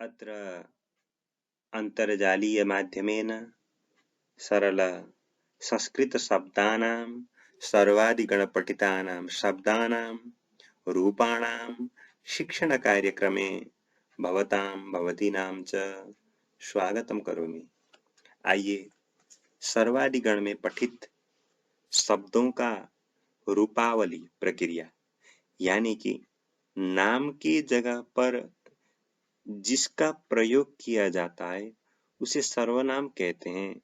अत्र अन्तर्जालीयमाध्यमेन सरल संस्कृतशब्दानां सर्वादिगणपठितानां शब्दानां रूपाणां शिक्षणकार्यक्रमे भवतीनां च स्वागतं करोमि। आइए सर्वादिगण में पठित शब्दों का रूपावली प्रक्रिया यानी कि नाम की जगह पर जिसका प्रयोग किया जाता है उसे सर्वनाम कहते हैं।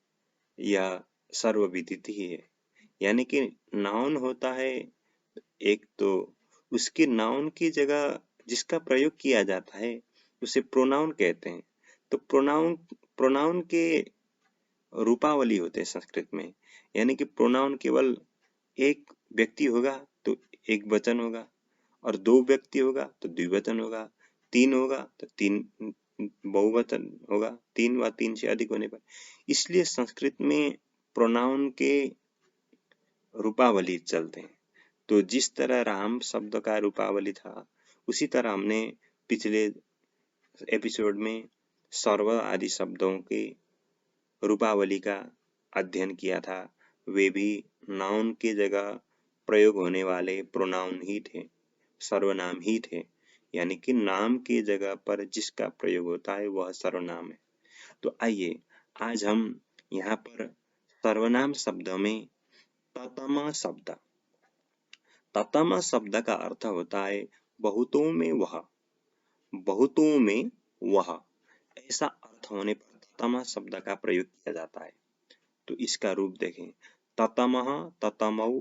यह सर्वविदित ही है। यानी कि नाउन होता है एक, तो उसकी नाउन की जगह जिसका प्रयोग किया जाता है उसे प्रोनाउन कहते हैं। तो प्रोनाउन के रूपावली होते हैं संस्कृत में। यानी कि प्रोनाउन केवल एक व्यक्ति होगा तो एक वचन होगा, और दो व्यक्ति होगा तो द्विवचन होगा, तीन होगा तो तीन बहुवचन होगा, तीन व तीन से अधिक होने पर। इसलिए संस्कृत में प्रोनाउन के रूपावली चलते हैं। तो जिस तरह राम शब्द का रूपावली था उसी तरह हमने पिछले एपिसोड में सर्व आदि शब्दों की रूपावली का अध्ययन किया था। वे भी नाउन की जगह प्रयोग होने वाले प्रोनाउन ही थे, सर्वनाम ही थे। यानी कि नाम की जगह पर जिसका प्रयोग होता है वह सर्वनाम है। तो आइए आज हम यहाँ पर सर्वनाम शब्दों में ततम शब्द। ततम शब्द का अर्थ होता है बहुतों में वह, बहुतों में वह, ऐसा अर्थ होने पर ततम शब्द का प्रयोग किया जाता है। तो इसका रूप देखें, ततमः, ततमौ,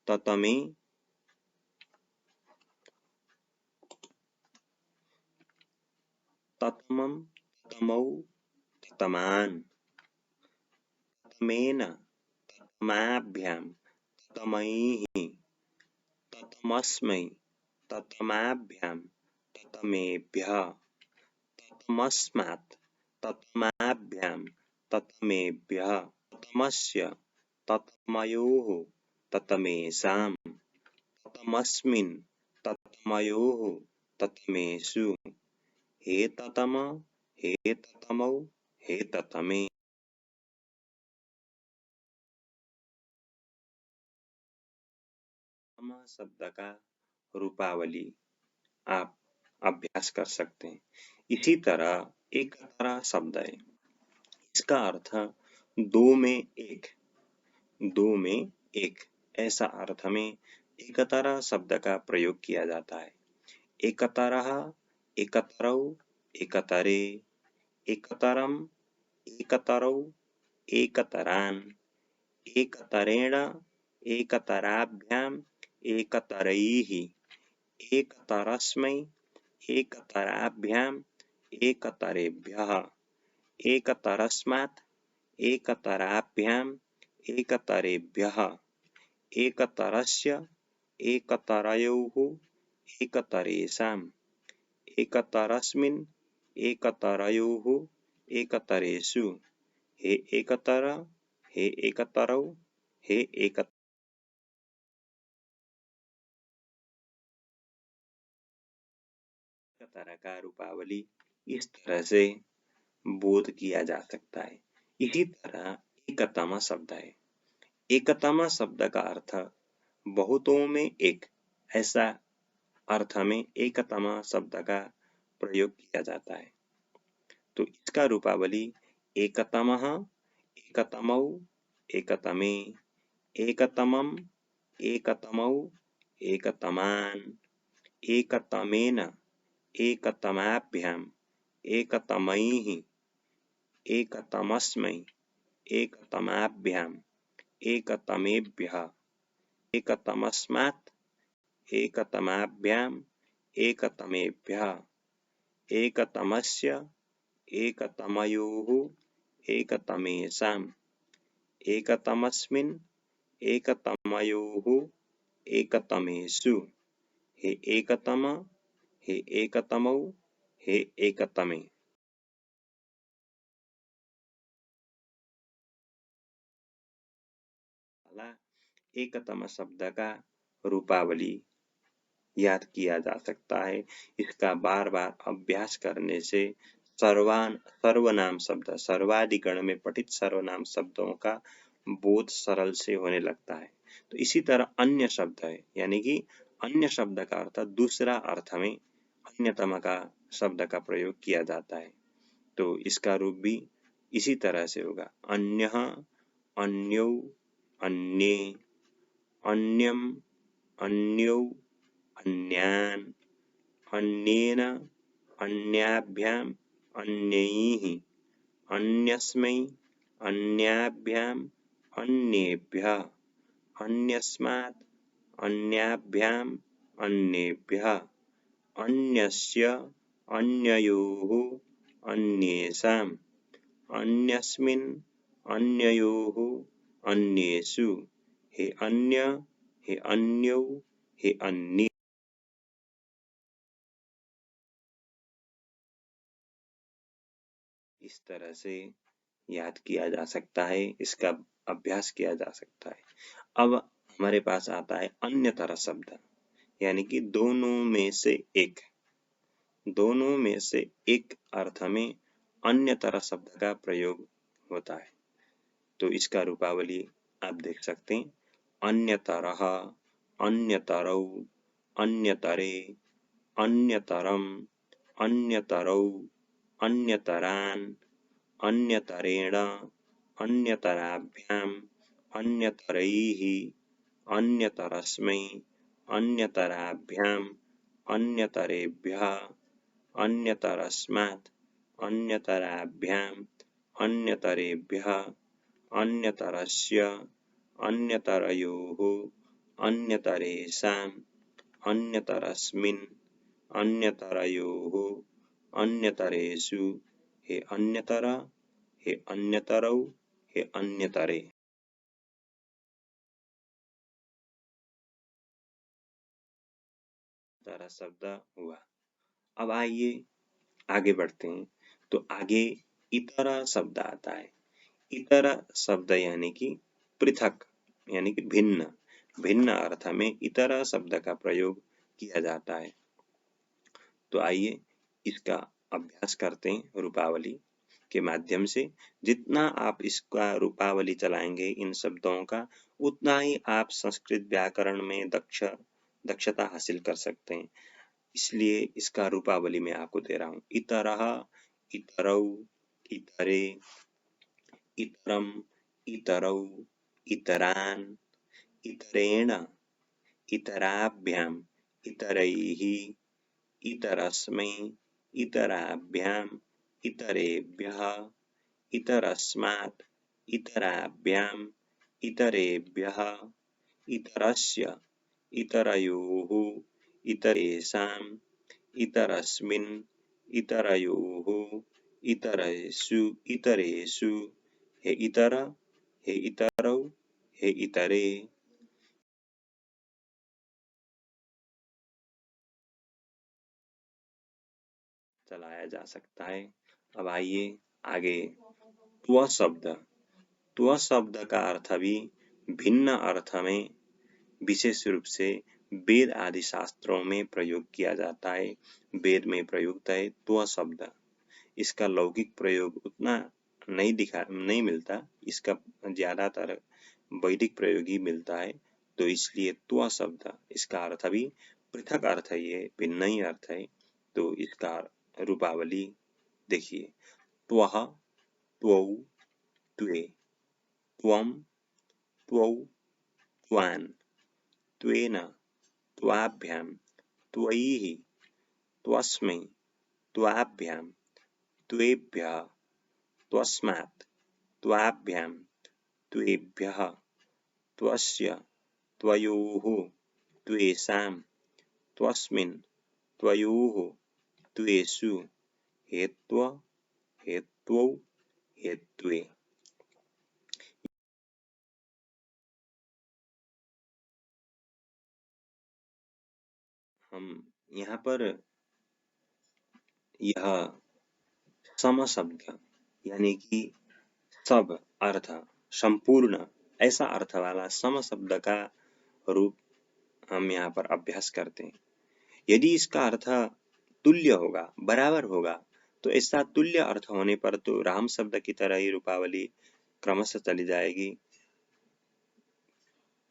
ततमे, ततमं, ततमौ, ततमान, ततमेन, ततमाभ्याम, ततमैः, ततमस्मै, ततमाभ्याम, ततमेभ्यः, ततमस्मात्, ततमाभ्याम, ततमेभ्यः, ततमस्य, ततमयोः, ततमेषां, ततमस्मिन्, ततमयोः, ततमेषु, हे ततम, हे ततमौ, हे ततमे। ततम शब्द का रूपावली आप अभ्यास कर सकते हैं। इसी तरह एकतरा शब्द है। इसका अर्थ दो में एक, दो में एक, ऐसा अर्थ में एकतरा शब्द का प्रयोग किया जाता है। एकतरः, एकतरौ, एकतरे, एकतरम, एकतरौ, एकतरान, एकतरेण, एकतराभ्याम, एकतरैः, एकतरस्मै, एकतराभ्याम, एकतरेभ्यः, एकतरस्मात्, एकतराभ्याम, एकतरेभ्यः, एकतरस्य, एकतरयोः, एकतरेषाम्, एकतरस्मिन्, एकतरयोः, एकतरेषु, हे एकतर, हे एकतरौ, हे एकतर का रूपावली इस तरह से बोध किया जा सकता है। इसी तरह एकतम शब्द है। एकतम शब्द का अर्थ बहुतों में एक, ऐसा अर्थ में एकतम शब्द का प्रयोग किया जाता है। तो इसका रूपावली एकतमः, एकतमौ, एकतमे, एकतमं, एकतमौ, एकतमान्, एकतमेन, एकतमाभ्याम, एकतमैः, एकतमस्मै, एकतमाभ्याम, एकतमेभ्यः, एकतमस्मात्, एकतमाभ्याम, एकतमेभ्यः, एकतमस्य, एकतमयोः, एकतमेषाम्, एकतमस्मिन्, एकतमयोः, एकतमेषु, हे एकतम, हे एकतमौ, हे एकतमे। एकतम शब्द का रूपावली याद किया जा सकता है। इसका बार बार अभ्यास करने से सर्वनाम शब्द, सर्वाधिगण में पठित सर्वनाम शब्दों का बोध सरल से होने लगता है। तो इसी तरह अन्य शब्द है, यानी कि अन्य शब्द का अर्थ दूसरा अर्थ में अन्यतम का शब्द का प्रयोग किया जाता है। तो इसका रूप भी इसी तरह से होगा। अन्यः, अन्यौ, अन्ये, अन्यम, अन्यौ, अन्यान्, अन्येन, अन्याभ्याम्, अन्यैः, अन्यस्मै, अन्याभ्याम्, अन्येभ्यः, अन्यस्मात्, अन्याभ्याम्, अन्येभ्यः, अन्यस्य, अन्ययोः, अन्येषाम्, अन्यस्मिन्, अन्ययोः, अन्येषु, हे अन्य, हे अन्यौ, हे अन्ये। इस तरह से याद किया जा सकता है, इसका अभ्यास किया जा सकता है। अब हमारे पास आता है अन्यतर शब्द, यानी कि दोनों में से एक, दोनों में से एक अर्थ में अन्यतर शब्द का प्रयोग होता है। तो इसका रूपावली आप देख सकते हैं। अन्यतरः, अन्यतरौ, अन्यतरे, अन्यतरम, अन्यतरौ, अन्यतरान्, अन्यतरेण, अन्यतराभ्याम्, अन्यतरैः, अन्यतरस्मै, अन्यतराभ्याम्, अन्यतरेभ्यः, अन्यतरस्मात्, अन्यतराभ्याम्, अन्यतरेभ्यः, अन्यतरस्य, अन्यतरयोः, अन्यतरेषाम्, अन्यतरस्मिन्, अन्यतरयोः, अन्यतरेषु, हे अन्यतर, हे अन्यतरौ, हे अन्यतरे। तरह शब्द हुआ। अब आइए आगे बढ़ते हैं। तो आगे इतर शब्द आता है। इतर शब्द यानी कि पृथक, यानी कि भिन्न, भिन्न अर्थ में इतर शब्द का प्रयोग किया जाता है। तो आइए इसका अभ्यास करते हैं रूपावली के माध्यम से। जितना आप इसका रूपावली चलाएंगे इन शब्दों का, उतना ही आप संस्कृत व्याकरण में दक्षता हासिल कर सकते हैं। इसलिए इसका रूपावली मैं आपको दे रहा हूँ। इतरः, इतरौ, इतरे, इतरम, इतरौ, इतरान्, इतरेण, इतराभ्याम्, इतरैः, इतरस्मै, इतराभ्याम्, इतरेभ्यः, इतरस्मात्, इतराभ्याम्, इतरेभ्यः, इतरस्य, इतरयोः, इतरेषाम्, इतरस्मिन्, इतरयोः, इतरेषु, इतरेषु, हे इतर, हे इतरौ, हे इतरे। चलाया जा सकता है। अब आइए आगे त्व शब्द। त्व शब्द का अर्थ भी भिन्न अर्थ में विशेष रूप से वेद आदि शास्त्रों में प्रयोग किया जाता है। वेद में प्रयुक्त है त्व शब्द। इसका लौकिक प्रयोग उतना नहीं मिलता, इसका ज्यादातर वैदिक प्रयोग ही मिलता है। तो इसलिए त्व शब्द, इसका अर्थ भी पृथक अर्थ है, ये भिन्न ही अर्थ है। तो इसका रूपावली देखिए। त्वः, त्वौ, त्वे, त्वं, त्वौ, त्वान्, त्वेन, त्वाभ्यां, त्वयि, त्वस्मै, त्वाभ्यां, त्वेभ्यः, त्वस्मात्, त्वाभ्यां, त्वेभ्यः, त्वस्य, त्वयोः, त्वेषां, त्वस्मिन्, त्वयोः, त्वेषु, हे त्व, हे त्वौ, हे त्वे। हम यहाँ पर यह सम शब्द, यानी कि सब अर्थ, संपूर्ण, ऐसा अर्थ वाला सम शब्द का रूप हम यहाँ पर अभ्यास करते हैं। यदि इसका अर्थ तुल्य होगा, बराबर होगा, तो ऐसा तुल्य अर्थ होने पर तो राम शब्द की तरह ही रूपावली क्रमशः चली जाएगी,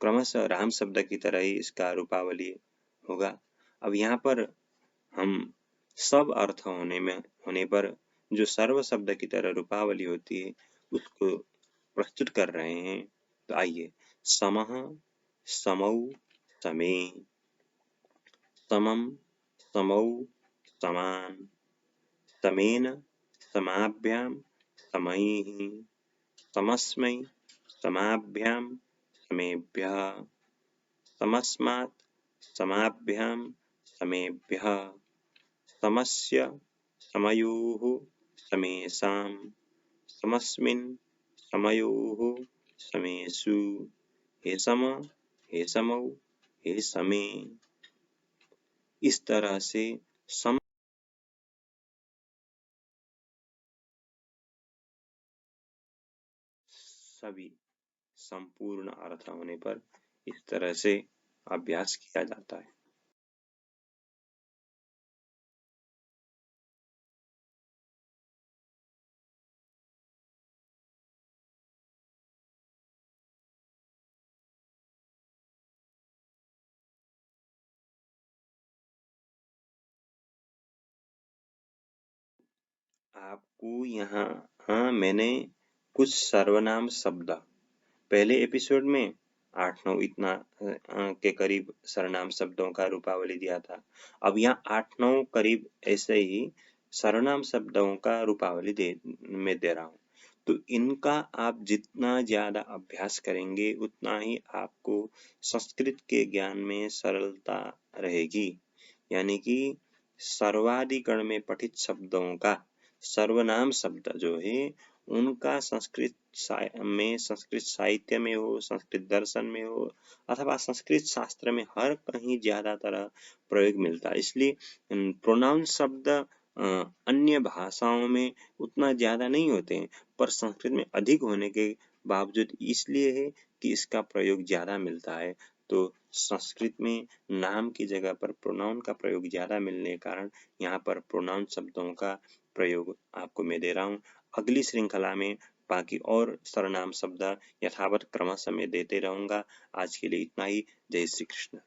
क्रमशः राम शब्द की तरह ही इसका रूपावली होगा। अब यहाँ पर हम सब अर्थ होने पर जो सर्व शब्द की तरह रूपावली होती है उसको प्रस्तुत कर रहे हैं। तो आइए, समः, समौ, समे, समम, समौ, समान, समेन, समाभ्यां, समैः, समस्मै, समाभ्यां, समेभ्यः, समस्मात्, समाभ्यां, समेभ्यः, समस्य, समयोः, समेषां, समस्मिन्, समयोः, समेषु, हे सम, हे समौ, हे समे। इस तरह से सम सभी संपूर्ण अर्थ होने पर इस तरह से अभ्यास किया जाता है। आपको यहाँ, हाँ, मैंने कुछ सर्वनाम शब्द पहले एपिसोड में 8-9 इतना के करीब सर्वनाम शब्दों का रूपावली दिया था। अब यहाँ 8-9 करीब ऐसे ही सर्वनाम शब्दों का रूपावली मैं दे रहा हूँ। तो इनका आप जितना ज्यादा अभ्यास करेंगे उतना ही आपको संस्कृत के ज्ञान में सरलता रहेगी। यानी कि सर्वाधिगण में पठित शब्दों का सर्वनाम शब्द जो है उनका संस्कृत में, संस्कृत साहित्य में हो, संस्कृत दर्शन में हो अथवा संस्कृत शास्त्र में हर कहीं ज्यादातर प्रयोग मिलता है। इसलिए प्रोनाउन शब्द अन्य भाषाओं में उतना ज्यादा नहीं होते हैं, पर संस्कृत में अधिक होने के बावजूद इसलिए है कि इसका प्रयोग ज्यादा मिलता है। तो संस्कृत में नाम की जगह पर प्रोनाउन का प्रयोग ज्यादा मिलने के कारण यहाँ पर प्रोनाउन शब्दों का प्रयोग आपको मैं दे रहा हूँ। अगली श्रृंखला में बाकी और सर्वनाम शब्द यथावत क्रमशः मैं देते रहूंगा। आज के लिए इतना ही। जय श्री कृष्ण।